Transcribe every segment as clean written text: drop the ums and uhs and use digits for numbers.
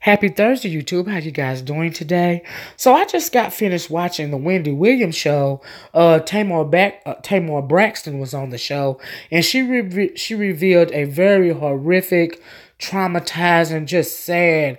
Happy Thursday, YouTube. How you guys doing today? So I just got finished watching the Wendy Williams show. Tamar Braxton was on the show, and she revealed a very horrific, traumatizing, just sad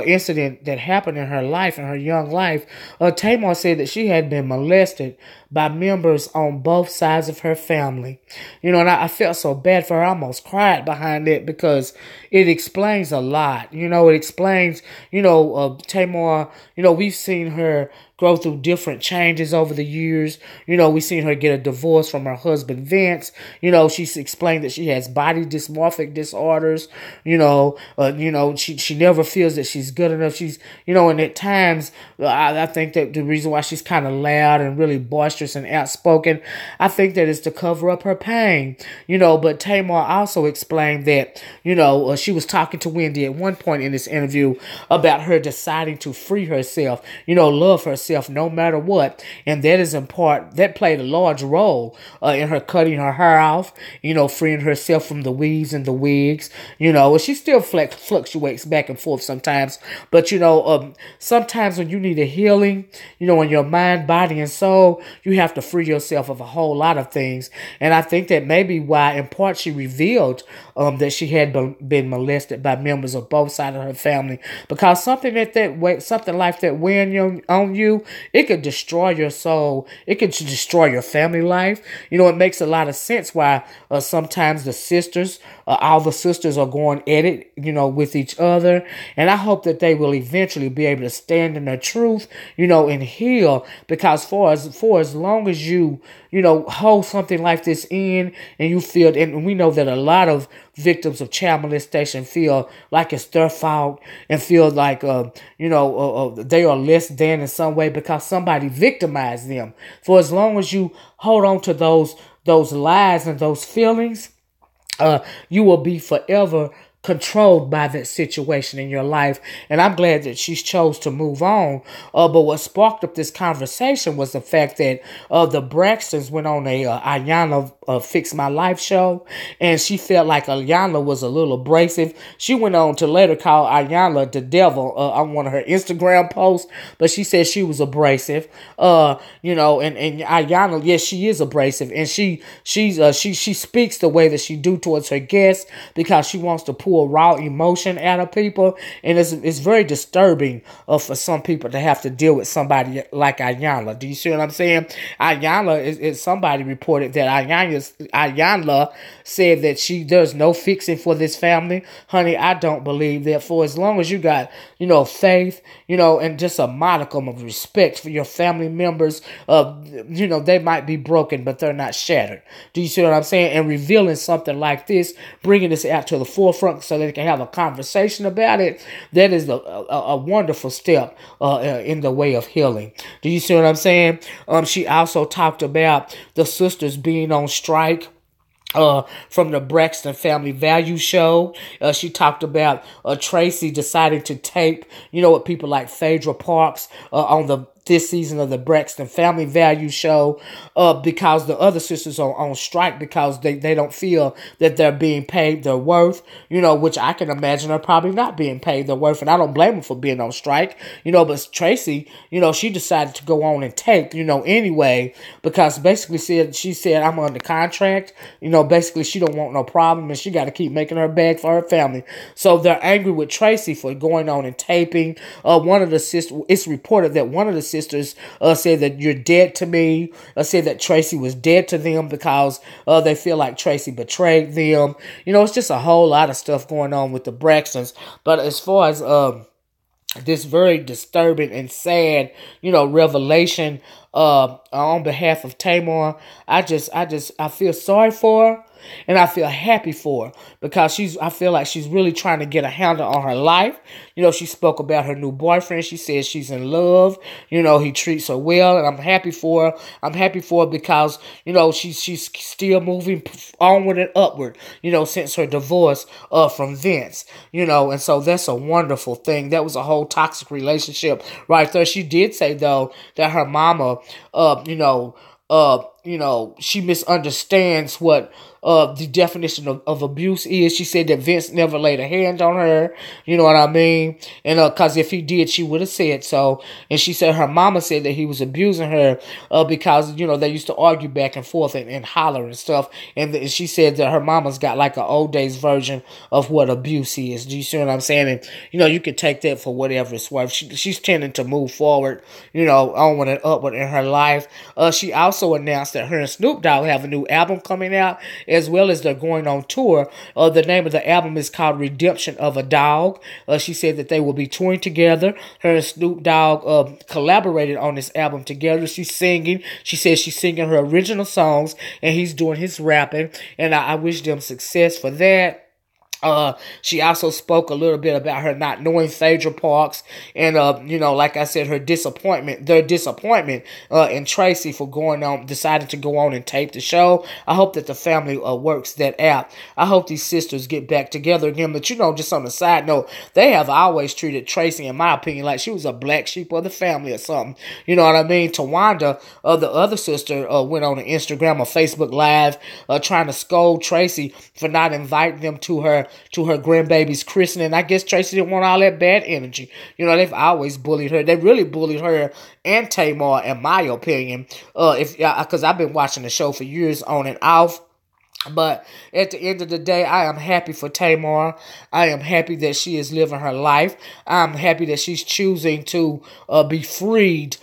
incident that happened in her life, in her young life. Tamar said that she had been molested by members on both sides of her family. And I felt so bad for her. I almost cried behind it because it explains a lot. It explains, Tamar, we've seen her go through different changes over the years. We've seen her get a divorce from her husband, Vince. She's explained that she has body dysmorphic disorders. She never feels that she's good enough. And at times, I think that the reason why she's kind of loud and really boisterous and outspoken, I think that is to cover up her pain. But Tamar also explained that, she was talking to Wendy at one point in this interview about her deciding to free herself, love herself no matter what. And that is in part, that played a large role in her cutting her hair off, freeing herself from the weaves and the wigs, she still fluctuates back and forth sometimes. But, sometimes when you need a healing, in your mind, body, and soul, you have to free yourself of a whole lot of things. And I think that maybe why, in part, she revealed that she had been molested by members of both sides of her family, because something like that weighing on you, it could destroy your soul. It could destroy your family life. It makes a lot of sense why sometimes the sisters, all the sisters are going at it, with each other. And I hope that they will eventually be able to stand in their truth, and heal. Because for as long as you, hold something like this in, and you feel, and we know that a lot of victims of child molestation feel like it's their fault and feel like, they are less than in some way because somebody victimized them. For as long as you hold on to those lies and those feelings, you will be forever controlled by that situation in your life. And I'm glad that she chose to move on. But what sparked up this conversation was the fact that the Braxtons went on a Iyanla Fix My Life show, and she felt like Iyanla was a little abrasive. She went on to later call Iyanla the devil on one of her Instagram posts, but she said she was abrasive. And Iyanla, yes, she is abrasive, and she speaks the way that she do towards her guests because she wants to pull raw emotion out of people, and it's very disturbing for some people to have to deal with somebody like Iyanla. Do you see what I'm saying? Iyanla, somebody reported that Iyanla said that there's no fixing for this family. Honey, I don't believe that. For as long as you got, faith, and just a modicum of respect for your family members, they might be broken, but they're not shattered. Do you see what I'm saying? And revealing something like this, bringing this out to the forefront so they can have a conversation about it, that is a wonderful step in the way of healing. Do you see what I'm saying? She also talked about the sisters being on strike from the Braxton Family Value Show. She talked about Tracy deciding to tape, with people like Phaedra Parks on this season of the Braxton Family Value Show, because the other sisters are on strike because they don't feel that they're being paid their worth, which I can imagine are probably not being paid their worth, and I don't blame them for being on strike, but Tracy, she decided to go on and tape, anyway, because basically she said, I'm under contract, basically she don't want no problem, and she got to keep making her bag for her family. So they're angry with Tracy for going on and taping. One of the sisters, it's reported that one of the sisters said that you're dead to me, said that Tracy was dead to them because they feel like Tracy betrayed them. It's just a whole lot of stuff going on with the Braxtons. But as far as this very disturbing and sad, revelation on behalf of Tamar, I feel sorry for her. And I feel happy for her because I feel like she's really trying to get a handle on her life. She spoke about her new boyfriend. She says she's in love. He treats her well, and I'm happy for her. I'm happy for her because, she's still moving onward and upward, since her divorce from Vince, and so that's a wonderful thing. That was a whole toxic relationship right there. She did say, though, that her mama, she misunderstands what the definition of abuse is. She said that Vince never laid a hand on her. You know what I mean? And because if he did, she would have said so. And she said her mama said that he was abusing her because, they used to argue back and forth and holler and stuff. And she said that her mama's got like an old days version of what abuse is. Do you see what I'm saying? And, you can take that for whatever it's worth. She's tending to move forward, onward and upward in her life. She also announced that her and Snoop Dogg have a new album coming out, as well as they're going on tour. The name of the album is called Redemption of a Dog. She said that they will be touring together. Her and Snoop Dogg collaborated on this album together. She's singing. She says she's singing her original songs, and he's doing his rapping. And I wish them success for that. She also spoke a little bit about her not knowing Phaedra Parks and, like I said, their disappointment in Tracy for deciding to go on and tape the show. I hope that the family works that out. I hope these sisters get back together again. But, just on the side note, they have always treated Tracy, in my opinion, like she was a black sheep of the family or something. You know what I mean? Tawanda, the other sister, went on an Instagram or Facebook Live trying to scold Tracy for not inviting them to her grandbaby's christening. I guess Tracy didn't want all that bad energy. They've always bullied her. They really bullied her and Tamar, in my opinion. Because I've been watching the show for years on and off. But at the end of the day, I am happy for Tamar. I am happy that she is living her life. I'm happy that she's choosing to be freed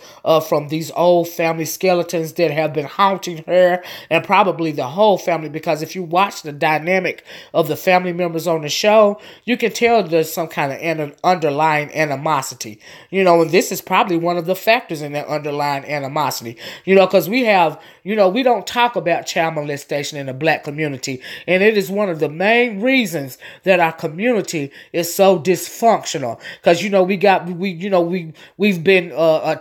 from these old family skeletons that have been haunting her and probably the whole family. Because if you watch the dynamic of the family members on the show, you can tell there's some kind of underlying animosity. And this is probably one of the factors in that underlying animosity. Because we have, we don't talk about child molestation in the black community, and it is one of the main reasons that our community is so dysfunctional. Because we've been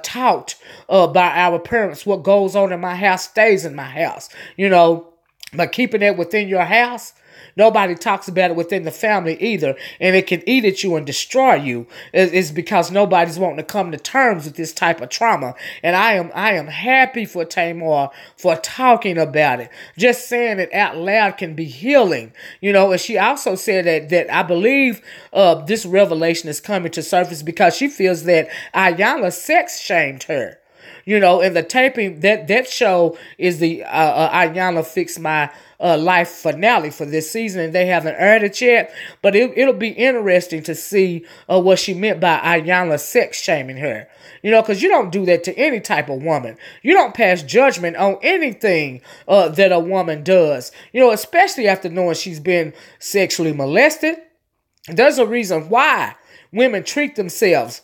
taught by our parents, what goes on in my house stays in my house. But keeping it within your house, nobody talks about it within the family either, and it can eat at you and destroy you. It's because nobody's wanting to come to terms with this type of trauma. And I am happy for Tamar for talking about it. Just saying it out loud can be healing, And she also said that I believe this revelation is coming to surface because she feels that Iyanla sex shamed her. And the taping, that show is the Iyanla Fix My Life finale for this season, and they haven't aired it yet. But it'll be interesting to see what she meant by Iyanla sex shaming her. Because you don't do that to any type of woman. You don't pass judgment on anything that a woman does. Especially after knowing she's been sexually molested. There's a reason why women treat themselves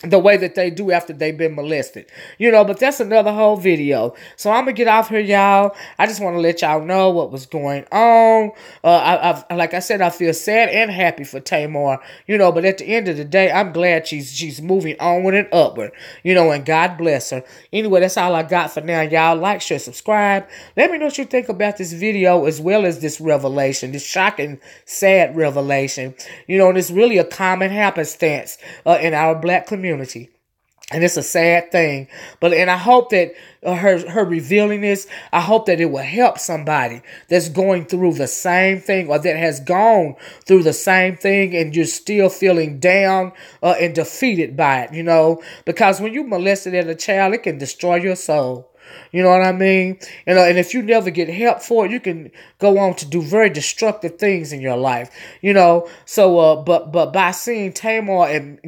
the way that they do after they've been molested. But that's another whole video. So I'm going to get off here, y'all. I just want to let y'all know what was going on. Like I said, I feel sad and happy for Tamar, but at the end of the day, I'm glad she's moving onward and upward, and God bless her. Anyway, that's all I got for now, y'all. Like, share, subscribe. Let me know what you think about this video as well as this revelation, this shocking, sad revelation. And it's really a common happenstance in our black community. And it's a sad thing. And I hope that her revealing this, I hope that it will help somebody that's going through the same thing or that has gone through the same thing and you're still feeling down and defeated by it, Because when you molested as a child, it can destroy your soul. You know what I mean? And if you never get help for it, you can go on to do very destructive things in your life. So but by seeing Tamar and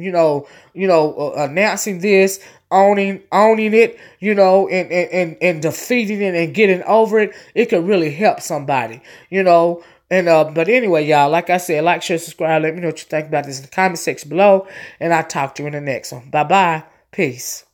announcing this, owning it, and defeating it and getting over it, it could really help somebody. But anyway, y'all, like I said, like, share, subscribe. Let me know what you think about this in the comment section below, and I'll talk to you in the next one. Bye bye. Peace.